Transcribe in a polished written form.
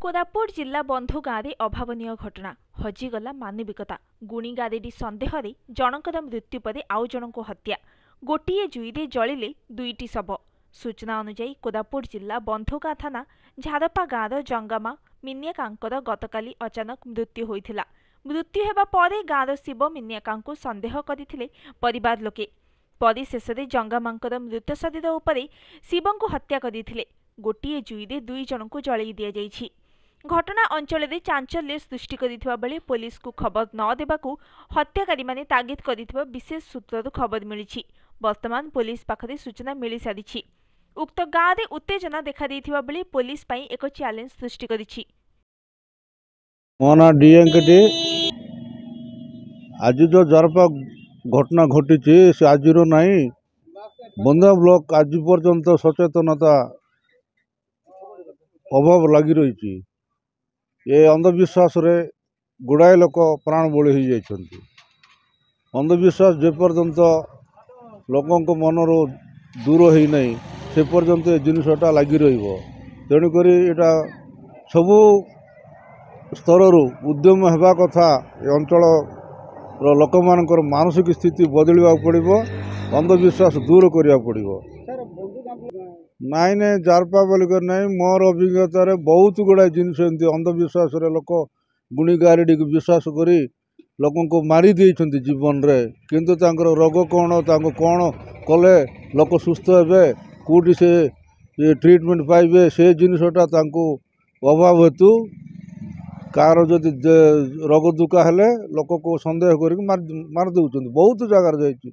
कोरापुट जिला बंधु गाँव में अभावन घटना हजिगला मानविकता गुणी गारेडी सन्देह जनकर मृत्यु पर आउ जन हत्या गोटे जुईरे जलिले दुईटी शव। सूचना अनुसार कोरापुट जिला बंधुगाँ थाना झारपा गाँवर जंगामा मिनियाकांकर गतकाली अचानक मृत्यु होइथिला। मृत्यु हेबा परे गाँवर शिव मिनियाकांकु सन्देह करथिले परिवार लोके। परे शेषरे जंगामांकर मृत शरीर उपरे शिवंकु हत्या करथिले। गोटे जुईरे दुई जनकु जळाई दिया जाइछि। घटना अंचल में चांचल्य सृष्टि करिथिबा बेले पुलिस को खबर न देबाकू हत्याकारी माने तागिद करिथिबा विशेष सूत्ररु खबर मिलिछि। वर्तमान पुलिस पाखरे सूचना मिली सारिछि। उक्त गाँव में उत्तेजना देखा देथिबा बेले पुलिस पई एक चैलेंज सृष्टि करिछि। मोना डीएनकेटी आज जो जरपा घटना घटी से आज नहीं बंधा ब्लॉक आज पर्यंत सचेतनता अभाव लगी रही। ये अंधविश्वास रे गुड़ाए लोक प्राण बलि हो जाइछन्ति। अंधविश्वास जेपर्यंत लोकों मनर दूर हो नहीं से पर्यंत जिनसटा लगी रहिबो। तेणुक एटा सबू स्तर उद्यम हेबा कथा अंचल लोक मानकर मानसिक स्थिति बदलवा पड़ो। अंधविश्वास दूर करिया पड़ो। नाई ना जारपा बोलिक नहीं मोर अभिज्ञतार बहुत गुड़ाए जिनस एमती अंधविश्वास लोक गुणी गारेडी को विश्वास करी लोकों को मारी देइछन्ति जीवन रे। किंतु तांकर रोग कौन कौन कले लोक सुस्थ हे कौटी से ट्रीटमेंट पाइबे से जिनसटा अभाव हेतु कार जदि रोग दुका हेले लोक को संदेह कर मार दौरान बहुत जगार जाइए।